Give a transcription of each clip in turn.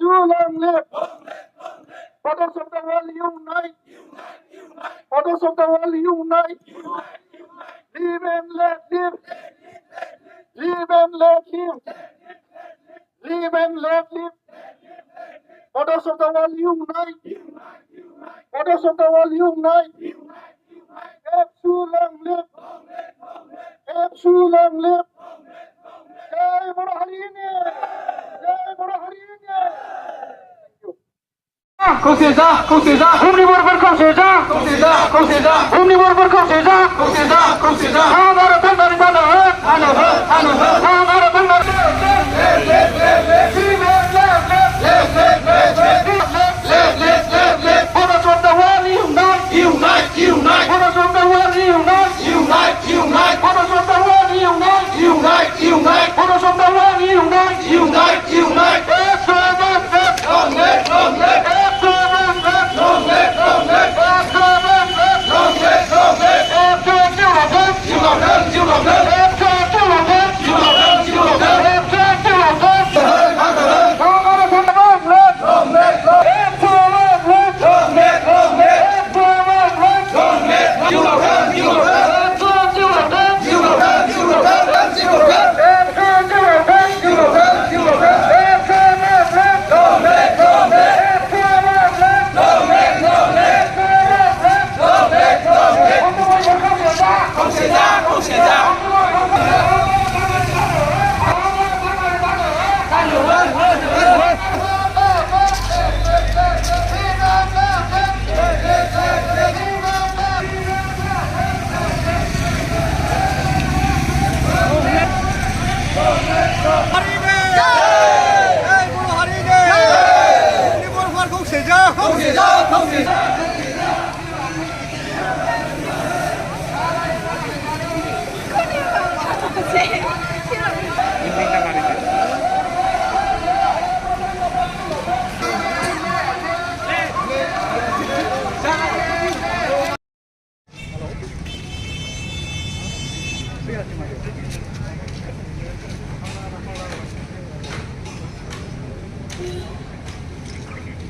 Long live! Fathers of the world unite! Fathers of the world unite! Live and let live! Live and let live! Live and let live! Fathers of the world unite! Fathers of the world unite! Long live! Long live! Jai Boro Harini! Jai Boro Harini! Không xì ra, không xì ra, hôm nay bor bor không xì ra, không xì ra, không xì ra, hôm nay bor bor không xì ra, không xì ra, không xì ra. Ha ra ra ra ra ra hết, ăn hết, ha ra ra ra ra. Fathers of the world unite, unite, unite. Fathers of the world unite, unite, unite. Fathers of the world unite, unite, unite. Fathers of the world unite, unite, unite. Long live, long live. Long live, long live. Long live, long live. Chịu lòng đơn, chịu lòng đơn. Chịu lòng đơn, chịu lòng đơn. Chịu lòng đơn.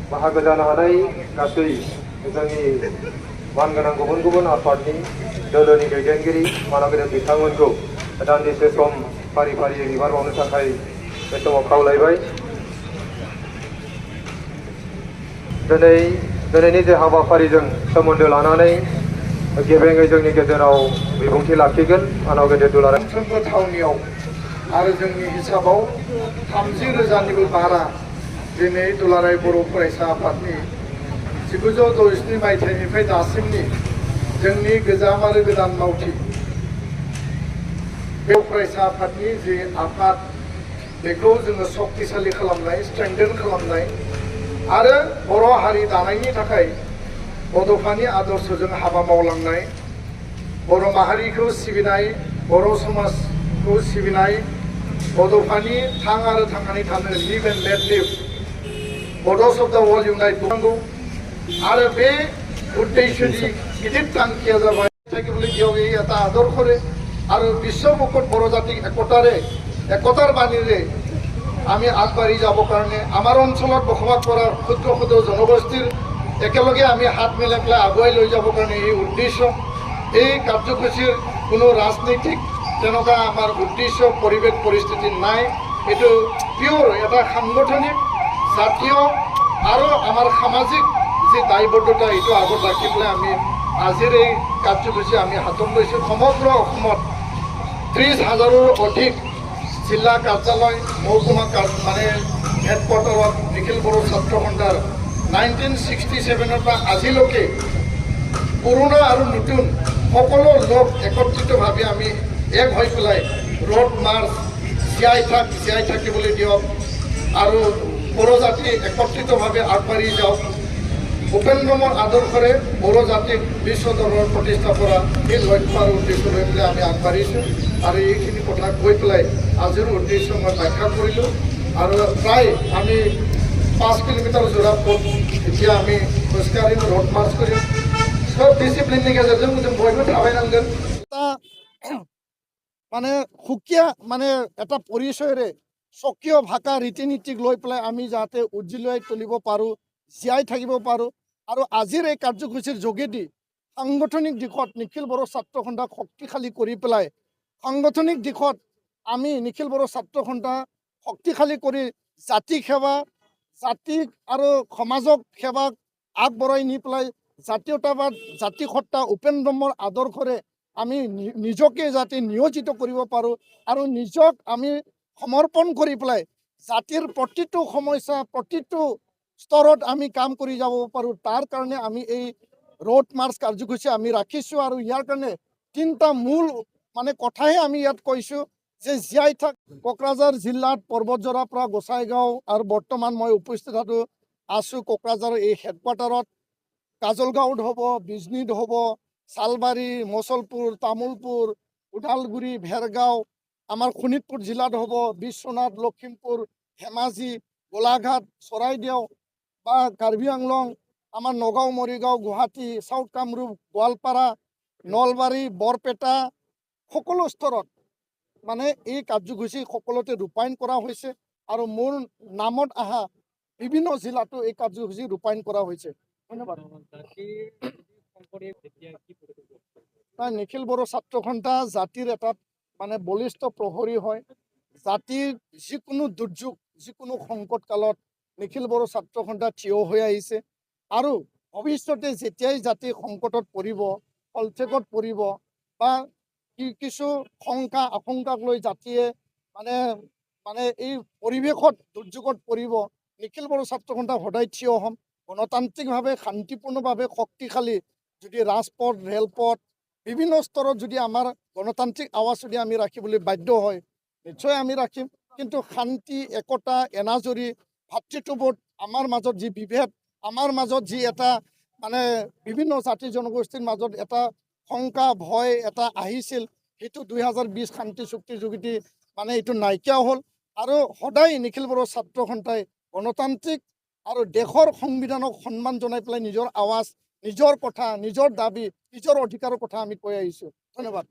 बाहागो जानो हानाय गासै जोंनि मानगोनां गुबुन गुबुन आफादनि दोलोनि दैदेनगिरि मानगिरि बिथांमोनखौ दान्दिसे सम फारि फारियै बिबार बावनो थाखाय बे समाव खावलायबाय। दिनैनि जे हाबाफारिजों सोमोन्दो लानानै गेबेङै जोंनि गेजेराव बिबुंथि लाखिगोन आनाव गेदेर दुलाराय मोनफ्रोमबो थावनियाव आरो जोंनि हिसाबाव 30,000निबो बारा दिनै दुलाराय बर' फरायसा आफादनि 1967 मायथाइनिफ्राय दासिमनि जोंनि गोजाम आरो गोदान मावथि बे फरायसा आफादनि जे आफाद बेखौ जोङो शक्तिशालि खालामनाय स्ट्रेंथेन खालामनाय आरो बर' हारि दानायनि थाखाय बड'फानि आदर्शजों हाबा मावलांनाय बर' माहारिखौ सिबिनाय बर' समाजखौ सिबिनाय बड'फानि थां आरो थांनानै थानो live and let live Bodos of the world unite बुंनांगौ आरो बे उद्देश्यनि गिदिर थांखिया जाबाय থাকিবলৈ দিয়ক এই এটা আদৰ্শৰে আৰু বিশ্বমুখত বৰ জাতিক একতাৰ বাণীৰে আমি আগবাঢ়ি যাবৰ কাৰণে আমাৰ অঞ্চলত বসবাস কৰা ক্ষুদ্ৰ ক্ষুদ্ৰ জনগোষ্ঠীৰ একেলগে আমি হাত মিলাই পেলাই আগুৱাই লৈ যাবৰ কাৰণে এই উদ্দেশ্য এই কাৰ্যসূচীৰ কোনো ৰাজনৈতিক তেনেকুৱা আমাৰ উদ্দেশ্য পৰিৱেশ পৰিস্থিতি নাই এইটো পিয়ৰ এটা সাংগঠনিক জাতীয় আৰু আমাৰ সামাজিক যে দায়বদ্ধতা এইটো আগত ৰাখি পেলাই আমি আজিৰ এই কাৰ্যসূচী আমি হাতত লৈছোঁ। সমগ্ৰ অসমত 30,000ৰো অধিক জিলা কাৰ্যালয় মহকুমা মানে হেডকোৱাৰ্টাৰত নিখিল বড়ো ছাত্ৰ সন্থাৰ 1967ৰ পৰা আজিলৈকে পুৰণা আৰু নতুন সকলো লোক একত্ৰিতভাৱে আমি এক হৈ পেলাই ৰোড মাৰ্চ জীয়াই থাকিবলৈ দিয়ক আৰু বড়ো জাতি একত্ৰিতভাৱে আগবাঢ়ি যাওক। উপেন্দ্ৰমৰ আদৰ্শৰে বড়ো জাতিক বিশ্ব দৰবাৰত প্ৰতিষ্ঠা কৰা এই লক্ষ্য আৰু উদ্দেশ্য লৈ পেলাই আমি আগবাঢ়িছোঁ আৰু এইখিনি কথা কৈ পেলাই আজিৰ উদ্দেশ্য মই ব্যাখ্যা কৰিলোঁ আৰু প্ৰায় আমি 5 কিলোমিটাৰ জোৰা পথ এতিয়া আমি খোজকাঢ়িম ৰোড মাৰ্চ কৰিম সব ডিচিপ্লিনनि गेजेरजों जों बयबो थाबायनांगोन। মানে সুকীয়া মানে এটা পৰিচয়েৰে স্বকীয় ভাষা ৰীতি নীতিক লৈ পেলাই আমি যাতে উজ্জ্বলাই তুলিব পাৰোঁ, জীয়াই থাকিব পাৰোঁ। আৰু আজিৰ এই কাৰ্যসূচীৰ যোগেদি সাংগঠনিক দিশত নিখিল বড়ো ছাত্ৰ সন্থাক শক্তিশালী কৰি পেলাই সাংগঠনিক দিশত আমি নিখিল বড়ো ছাত্ৰ সন্থা শক্তিশালী কৰি জাতিক সেৱা, জাতিক আৰু সমাজক সেৱাক আগবঢ়াই নি পেলাই জাতীয়তাবাদ, জাতিসত্তা, উপেন্দ্ৰমৰ আদৰ্শৰে আমি নিজকে যাতে নিয়োজিত কৰিব পাৰোঁ আৰু নিজক আমি সমৰ্পণ কৰি পেলাই জাতিৰ প্ৰতিটো সমস্যা, প্ৰতিটো স্তৰত আমি কাম কৰি যাব পাৰোঁ। তাৰ কাৰণে আমি এই ৰোড মাৰ্চ কাৰ্যসূচী আমি ৰাখিছোঁ আৰু ইয়াৰ কাৰণে তিনিটা মূল কথাহে আমি ইয়াত কৈছোঁ যে জীয়াই থাক। কোকৰাঝাৰ জিলাত পৰ্বতজৰাৰ পৰা গোসাইগাঁও আৰু বৰ্তমান মই উপস্থিত আছোঁ কোকৰাঝাৰৰ এই হেডকোৱাৰ্টাৰত। কাজলগাঁৱত হ'ব, বিজনীত হ'ব, চালবাৰী, মচলপুৰ, তামোলপুৰ, ওদালগুৰি, ভেৰগাঁও, আমাৰ শোণিতপুৰ জিলাত হ'ব, বিশ্বনাথ, লখিমপুৰ, ধেমাজি, গোলাঘাট, চৰাইদেউ বা কাৰ্বি আংলং, আমাৰ নগাঁও, মৰিগাঁও, গুৱাহাটী, চাউথ কামৰূপ, গোৱালপাৰা, নলবাৰী, বৰপেটা সকলো স্তৰত এই কাৰ্যসূচী সকলোতে ৰূপায়ণ কৰা হৈছে আৰু মোৰ নামত অহা বিভিন্ন জিলাতো এই কাৰ্যসূচী ৰূপায়ণ কৰা হৈছে। ধন্যবাদ। নিখিল বড়ো ছাত্ৰ সন্থা জাতিৰ এটা বলিষ্ঠ প্ৰহৰী হয়। জাতিৰ যিকোনো দুৰ্যোগ, যিকোনো সংকট কালত নিখিল বড়ো ছাত্ৰ সন্থা থিয় হৈ আহিছে আৰু ভৱিষ্যতে যেতিয়াই জাতি সংকটত পৰিব, হলচেকত পৰিব বা কিছু শংকা আশংকাক লৈ জাতিয়ে এই পৰিৱেশত দুৰ্যোগত পৰিব, নিখিল বড়ো ছাত্ৰ সন্থা সদায় থিয় হ'ম। গণতান্ত্ৰিকভাৱে, শান্তিপূৰ্ণভাৱে শক্তিশালী যদি ৰাজপথ, ৰেলপথ বিভিন্ন স্তৰত যদি আমাৰ গণতান্ত্ৰিক আৱাজ যদি আমি ৰাখিবলৈ বাধ্য হয়, নিশ্চয় আমি ৰাখিম। কিন্তু শান্তি, একতা, এনাজৰী, ভাতৃত্ববোধ, আমাৰ মাজত যি বিভেদ, আমাৰ মাজত যি এটা বিভিন্ন জাতি জনগোষ্ঠীৰ মাজত এটা শংকা, ভয় এটা আহিছিল, সেইটো 2020 শান্তি চুক্তিৰ যোগেদি এইটো নাইকিয়া হ'ল। আৰু সদায় নিখিল বড়ো ছাত্ৰ সন্থাই গণতান্ত্ৰিক আৰু দেশৰ সংবিধানক সন্মান জনাই পেলাই নিজৰ আৱাজ, নিজৰ কথা, নিজৰ দাবী, নিজৰ অধিকাৰৰ কথা আমি কৈ আহিছোঁ। ধন্যবাদ।